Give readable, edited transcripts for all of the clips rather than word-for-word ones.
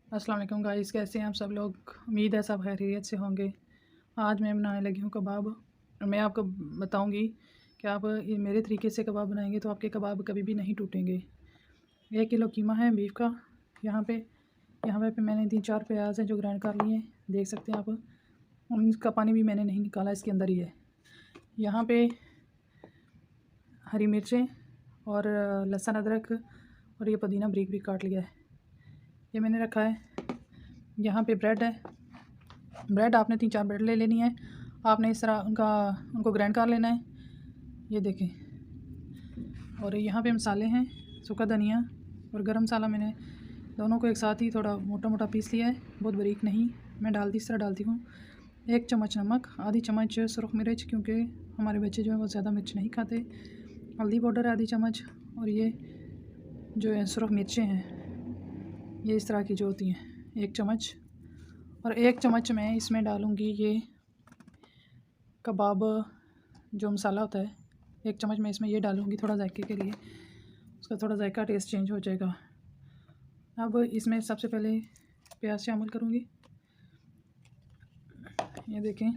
अस्सलाम वालेकुम गाइस, कैसे हैं आप सब लोग। उम्मीद है सब खैरियत से होंगे। आज मैं बनाने लगी हूँ कबाब। मैं आपको बताऊंगी कि आप ये मेरे तरीके से कबाब बनाएंगे तो आपके कबाब कभी भी नहीं टूटेंगे। 1 किलो कीमा है बीफ का। यहाँ पे मैंने 3-4 प्याज हैं जो ग्राइंड कर लिए हैं, देख सकते हैं आप। इसका पानी भी मैंने नहीं निकाला, इसके अंदर ही है। यहाँ पे हरी मिर्चें और लहसुन अदरक और ये पुदीना बारीक बारीक काट लिया है, ये मैंने रखा है। यहाँ पे ब्रेड है। ब्रेड आपने 3-4 ब्रेड ले लेनी है। आपने इस तरह उनको ग्राइंड कर लेना है, ये देखें। और यहाँ पे मसाले हैं, सूखा धनिया और गरम मसाला। मैंने दोनों को एक साथ ही थोड़ा मोटा मोटा पीस लिया है, बहुत बारीक नहीं। मैं इस तरह डालती हूँ। 1 चम्मच नमक, आधी चम्मच सुरख मिर्च, क्योंकि हमारे बच्चे जो है वो ज़्यादा मिर्च नहीं खाते। हल्दी पाउडर आधी चम्मच, और ये जो है सुरख मिर्चें हैं, ये इस तरह की जो होती हैं 1 चम्मच। और 1 चम्मच मैं इसमें डालूँगी ये कबाब जो मसाला होता है, 1 चम्मच मैं इसमें ये डालूँगी थोड़ा जायके के लिए, उसका थोड़ा जायका टेस्ट चेंज हो जाएगा। अब इसमें सबसे पहले प्याज शामिल करूँगी, ये देखें।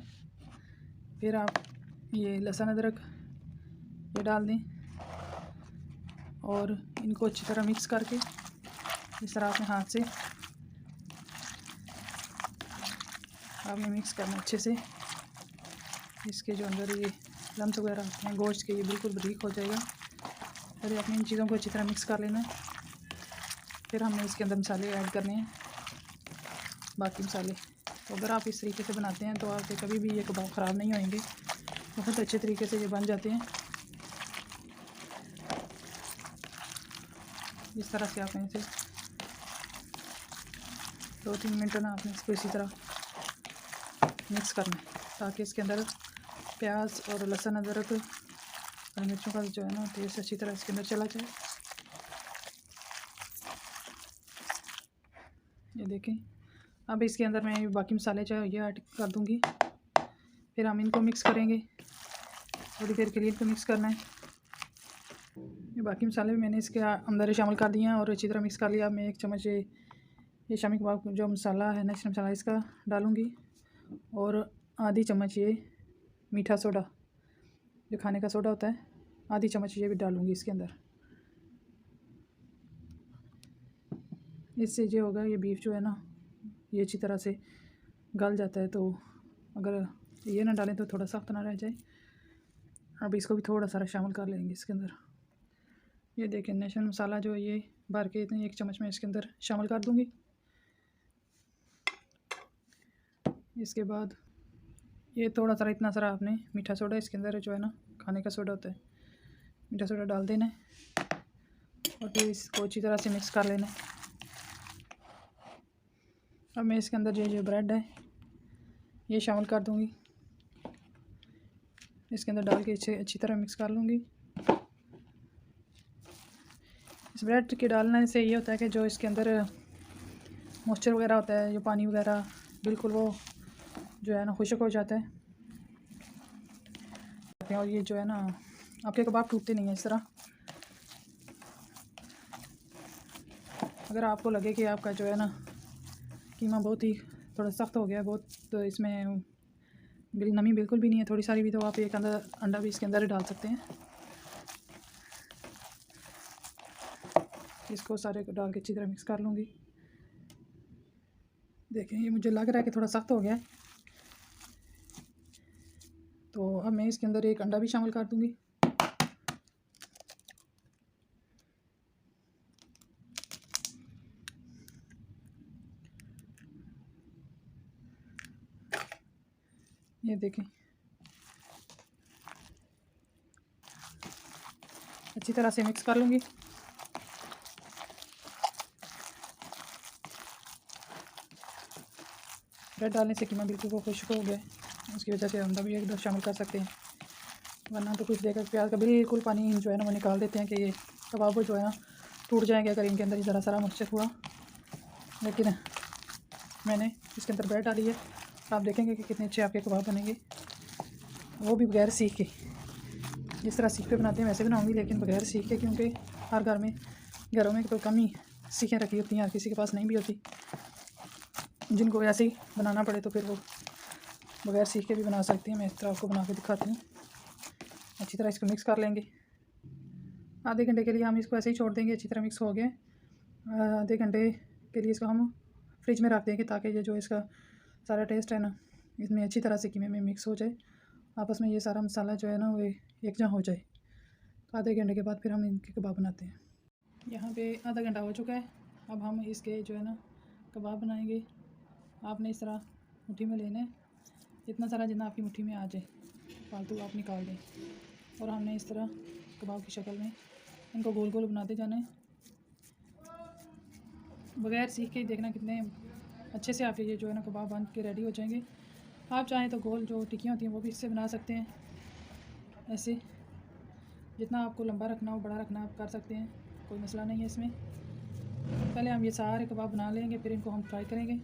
फिर आप ये लहसुन अदरक ये डाल दें और इनको अच्छी तरह मिक्स करके इस तरह अपने हाथ से आपने मिक्स करना अच्छे से। इसके जो अंदर ये लम्स वगैरह होते हैं गोश्त के, ये बिल्कुल बारीक हो जाएगा। फिर अपनी इन चीज़ों को अच्छी तरह मिक्स कर लेना है। फिर हमने इसके अंदर मसाले ऐड करने हैं, बाकी मसाले। तो अगर आप इस तरीके से बनाते हैं तो आपके कभी भी ये कबाब ख़राब नहीं होंगे, बहुत अच्छे तरीके से ये बन जाते हैं। इस तरह से आपने इसे 2-3 मिनट ना आपने इसको इसी तरह मिक्स करना है, ताकि इसके अंदर प्याज और लहसुन अदरक और मिर्चों का जो है ना टेस्ट अच्छी तरह इसके अंदर चला जाए। ये देखें। अब इसके अंदर मैं बाकी मसाले जो है ये ऐड कर दूंगी। फिर हम इनको मिक्स करेंगे, थोड़ी देर के लिए इनको मिक्स करना है। ये बाकी मसाले भी मैंने इसके अंदर शामिल कर दिए हैं और अच्छी तरह मिक्स कर लिया। मैं 1 चम्मच ये शामी कबाब जो मसाला है, नेचुरल मसाला, इसका डालूँगी। और आधी चम्मच ये मीठा सोडा, जो खाने का सोडा होता है, आधी चम्मच ये भी डालूँगी इसके अंदर। इससे जो होगा ये बीफ जो है ना ये अच्छी तरह से गल जाता है। तो अगर ये ना डालें तो थोड़ा सख्त ना रह जाए। अब इसको भी थोड़ा सारा शामिल कर लेंगे इसके अंदर। ये देखें, नेशनल मसाला जो है ये भर के इतने 1 चम्मच में इसके अंदर शामिल कर दूँगी। इसके बाद ये थोड़ा सारा, इतना सारा आपने मीठा सोडा इसके अंदर जो है ना खाने का सोडा होता है, मीठा सोडा डाल देना है और फिर इसको अच्छी तरह से मिक्स कर लेना है। अब मैं इसके अंदर जो ब्रेड है ये शामिल कर दूँगी, इसके अंदर डाल के अच्छी तरह मिक्स कर लूँगी। इस ब्रेड के डालने से ये होता है कि जो इसके अंदर मॉइस्चर वगैरह होता है, जो पानी वगैरह, बिल्कुल वो जो है ना खुश्क हो जाता है। और ये जो है ना आपके कबाब टूटते नहीं हैं इस तरह। अगर आपको लगे कि आपका जो है ना कीमा बहुत ही थोड़ा सख्त हो गया, बहुत, तो इसमें नमी बिल्कुल भी नहीं है, थोड़ी सारी भी, तो आप एक अंडा भी इसके अंदर डाल सकते हैं। इसको सारे को डाल के अच्छी तरह मिक्स कर लूँगी। देखें, ये मुझे लग रहा है कि थोड़ा सख्त हो गया है, तो अब मैं इसके अंदर 1 अंडा भी शामिल कर दूँगी। ये देखें, अच्छी तरह से मिक्स कर लूँगी। ब्रेड डालने से कीमा बिल्कुल वो खुश्क हो गया है, उसकी वजह से अंडा भी एकदम शामिल कर सकते हैं, वरना तो कुछ देकर प्याज का बिल्कुल पानी जो है ना वो निकाल देते हैं कि ये कबाब जो है ना टूट जाएंगे अगर इनके अंदर ज़रा सारा मॉइस्चर हुआ। लेकिन मैंने इसके अंदर ब्रेड डाली है, आप देखेंगे कि कितने अच्छे आपके कबाब बनेंगे, वो भी बगैर सीख के। जिस तरह सीख के बनाते हैं वैसे बनाऊँगी, लेकिन बगैर सीख के, क्योंकि हर घरों में तो कम ही सीखें रखी होती हैं, हर किसी के पास नहीं भी होती। जिनको ऐसे ही बनाना पड़े तो फिर वो बगैर सीख के भी बना सकती हैं। मैं इस तरह आपको बना के दिखाती हूँ। अच्छी तरह इसको मिक्स कर लेंगे। आधे घंटे के लिए हम इसको ऐसे ही छोड़ देंगे। अच्छी तरह मिक्स हो गया। आधे घंटे के लिए इसको हम फ्रिज में रख देंगे ताकि ये जो इसका सारा टेस्ट है ना इसमें अच्छी तरह से कीमे में मिक्स हो जाए, आपस में ये सारा मसाला जो है ना वो यकजा हो जाए। आधे घंटे के बाद फिर हम इनके कबाब बनाते हैं। यहाँ पे आधा घंटा हो चुका है। अब हम इसके जो है ना कबाब बनाएंगे। आपने इस तरह मुट्ठी में लेना है, इतना सारा जितना आपकी मुट्ठी में आ जाए, फालतू आप निकाल दें। और हमने इस तरह कबाब की शक्ल में इनको गोल गोल बनाते जाना है। बगैर सीख के ही देखना कितने अच्छे से आपके ये जो है ना कबाब बन के रेडी हो जाएंगे। आप चाहें तो गोल जो टिक्कियाँ होती हैं वो भी इससे बना सकते हैं। ऐसे जितना आपको लंबा रखना हो बड़ा रखना आप कर सकते हैं, कोई मसला नहीं है इसमें। पहले हम ये सारे कबाब बना लेंगे, फिर इनको हम फ्राई करेंगे।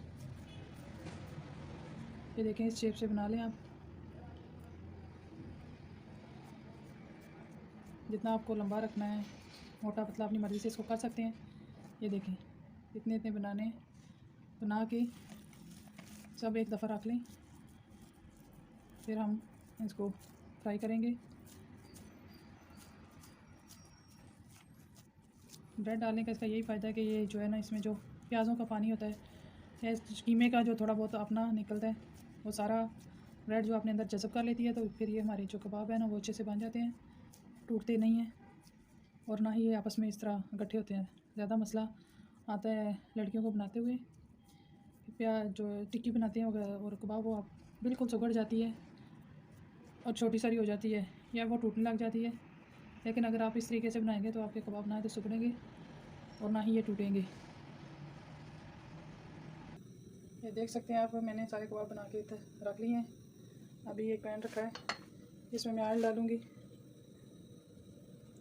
ये देखें इस शेप से बना लें आप। जितना आपको लंबा रखना है मोटा पतला अपनी मर्ज़ी से इसको कर सकते हैं। ये देखें इतने इतने बनाने हैं, बना के सब एक दफ़ा रख लें, फिर हम इसको फ्राई करेंगे। ब्रेड डालने का इसका यही फ़ायदा है कि ये जो है ना इसमें जो प्याज़ों का पानी होता है या कीमे का जो थोड़ा बहुत अपना निकलता है वो सारा ब्रेड जो अपने अंदर जज़ब कर लेती है, तो फिर ये हमारे जो कबाब है ना वो अच्छे से बन जाते हैं, टूटते नहीं हैं और ना ही ये आपस में इस तरह इकट्ठे होते हैं। ज़्यादा मसला आता है लड़कियों को बनाते हुए, प्याज जो टिक्की बनाते हैं और कबाब वो आप बिल्कुल सुगड़ जाती है और छोटी सारी हो जाती है या वो टूटने लग जाती है। लेकिन अगर आप इस तरीके से बनाएंगे तो आपके कबाब ना तो सुगड़ेंगे और ना ही ये टूटेंगे। ये देख सकते हैं आप, मैंने सारे कबाब बना के रख लिए हैं। अभी एक पैन रखा है, इसमें मैं ऑयल डालूँगी।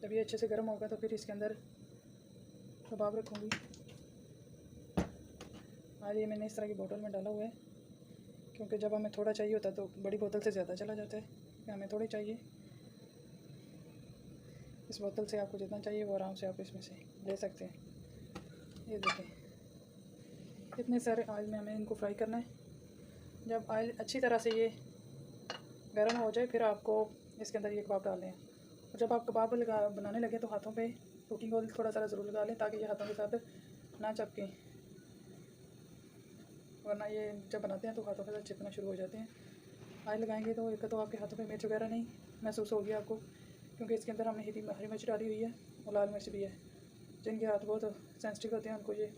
जब ये अच्छे से गर्म होगा तो फिर इसके अंदर कबाब रखूँगी। ऑयल ये मैंने इस तरह की बोतल में डाला हुआ है, क्योंकि जब हमें थोड़ा चाहिए होता है तो बड़ी बोतल से ज़्यादा चला जाता है कि हमें थोड़ी चाहिए। इस बोतल से आपको जितना चाहिए वो आराम से आप इसमें से ले सकते हैं। ये देखें इतने सारे ऑयल में हमें इनको फ्राई करना है। जब ऑयल अच्छी तरह से ये गर्म हो जाए फिर आपको इसके अंदर ये कबाब डालने हैं। और जब आप कबाब बनाने लगे तो हाथों पे कुकिंग ऑयल थोड़ा सा ज़रूर लगा लें ताकि ये हाथों के साथ ना चिपकें, वरना ये जब बनाते हैं तो हाथों के साथ चिपकना शुरू हो जाते हैं। ऑयल लगाएंगे तो एक तो आपके हाथों पे मिर्च वगैरह नहीं महसूस होगी आपको, क्योंकि इसके अंदर हमने हरी मिर्च डाली हुई है और लाल मिर्च भी है। जिनके हाथ बहुत सेंसिटिव होते हैं उनको ये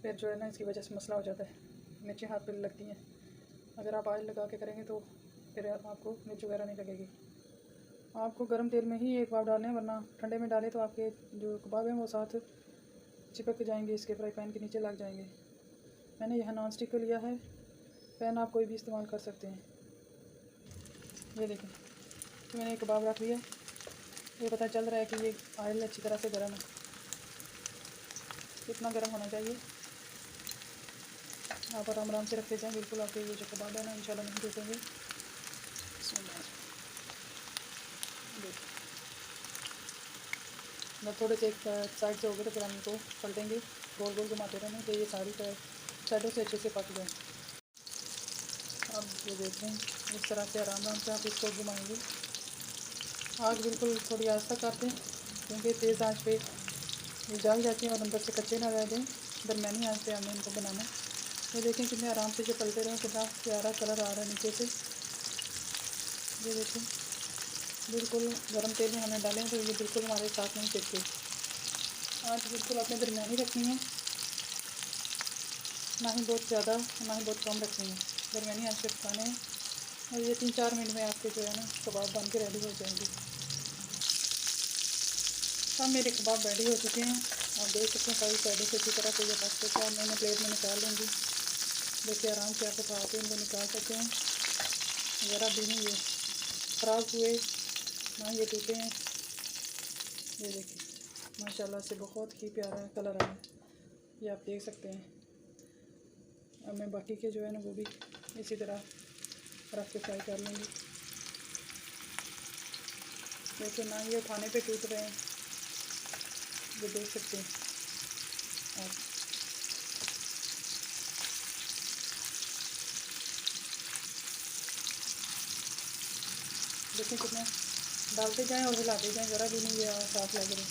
फिर जो है ना इसकी वजह से मसला हो जाता है, मिर्चें हाथ पर लगती हैं। अगर आप ऑयल लगा के करेंगे तो फिर आपको मिर्च वगैरह नहीं लगेगी। आपको गर्म तेल में ही एक कबाब डालने हैं, वरना ठंडे में डालें तो आपके जो कबाब हैं वो साथ चिपक जाएंगे, इसके फ्राई पैन के नीचे लग जाएंगे। मैंने यहाँ नॉन स्टिक का लिया है, पैन आप कोई भी इस्तेमाल कर सकते हैं। ये देखें तो मैंने एक कबाब रख लिया, ये पता चल रहा है कि ये ऑयल अच्छी तरह से गर्म है। कितना गर्म होना चाहिए, आप आराम से रखते जाएँ, बिल्कुल आपके ये जो कबाब है ना इंशाल्लाह नहीं टूटेंगे। जब थोड़े से एक साइड से हो गए तो फिर हम इनको पलटेंगे, गोल गोल घुमाते रहेंगे तो ये सारी साइडों से अच्छे से पक जाए। अब ये देखें इस तरह से आराम से आप इसको घुमाएंगे। आग बिल्कुल थोड़ी आस्ता कर दें, क्योंकि तेज़ आंच पे ये जल जाती हैं और अंदर से कच्चे ना रह दें। दरमियानी आंच पे हमें इनको बनाना है। ये देखें कितने आराम से जो पलटे रहें, कितना प्यारा कलर आ रहा है नीचे से। ये देखें बिल्कुल गर्म तेल में हमें डालें तो ये बिल्कुल हमारे साथ नहीं चिपके। आँच बिल्कुल आपने दरमियानी रखनी है, ना ही बहुत ज़्यादा ना ही बहुत कम रखनी है, दरमियानी आँच पे पकाने हैं। और ये 3-4 मिनट में आपके जो है ना कबाब बन के रेडी हो जाएंगे। सब मेरे कबाब रेडी हो चुके हैं, आप देख सकते हैं सारी साइडों से अच्छी तरह से ये पक चुके हैं। मैं प्लेट में निकाल लूँगी। देखिए आराम से आप उठा के इनको निकाल सकते हैं, ज़रा भी नहीं ये ख़राब हुए ना ये टूटे हैं। ये देखिए माशाल्लाह से बहुत ही प्यारा कलर आया है, ये आप देख सकते हैं। अब मैं बाकी के जो है ना वो भी इसी तरह रख के फ्राई कर लूँगी। देखिए ना ये खाने पे टूट रहे हैं, ये देख सकते हैं आप। देखें कितने डालते जाएं और हिलाते जाएं, ज़रा भी नहीं ये साफ लग रहे।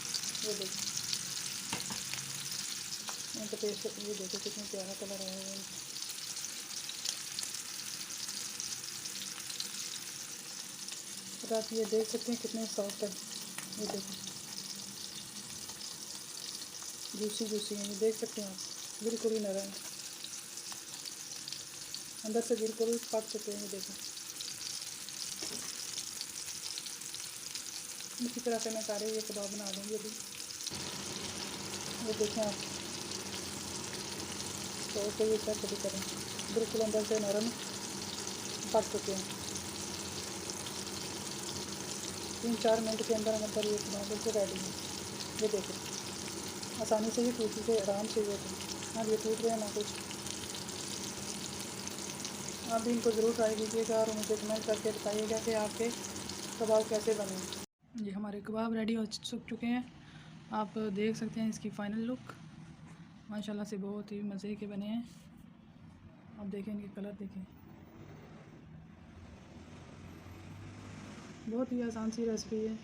ये देखिए इनका टेस्ट, ये देखो कितने प्यारा कलर आया है। और आप ये देख सकते हैं कितने सॉफ्ट है। ये देखिए जूसी जूसी है, ये देख सकते हैं आप, बिल्कुल ही नरम है, अंदर से बिल्कुल पक चुके हैं। ये देखें इसी तरह से मैं सारे ये कबाब बना दूँगी अभी। ये देखें आप, तो कोई ऐसा कभी करें, बिल्कुल अंदर से नरम पक चुके हैं। 3-4 मिनट के अंदर अंदर ये कबाब बिल्कुल रेडी है। ये देखें आसानी से ही टूटी से आराम से ये हाँ ये टूट रहे हैं ना कुछ। आप भी इनको ज़रूर ट्राई कीजिएगा और मुझे कमेंट करके बताइएगा कि आपके कबाब कैसे बने। ये हमारे कबाब रेडी हो चुके हैं, आप देख सकते हैं इसकी फ़ाइनल लुक। माशाल्लाह से बहुत ही मज़े के बने हैं। आप देखें इनके कलर देखें, बहुत ही आसान सी रेसिपी है,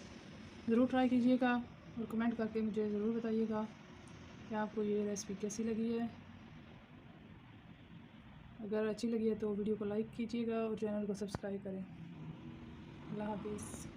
ज़रूर ट्राई कीजिएगा और कमेंट करके मुझे ज़रूर बताइएगा कि आपको ये रेसिपी कैसी लगी है। अगर अच्छी लगी है तो वीडियो को लाइक कीजिएगा और चैनल को सब्सक्राइब करें। अल्लाह हाफिज़।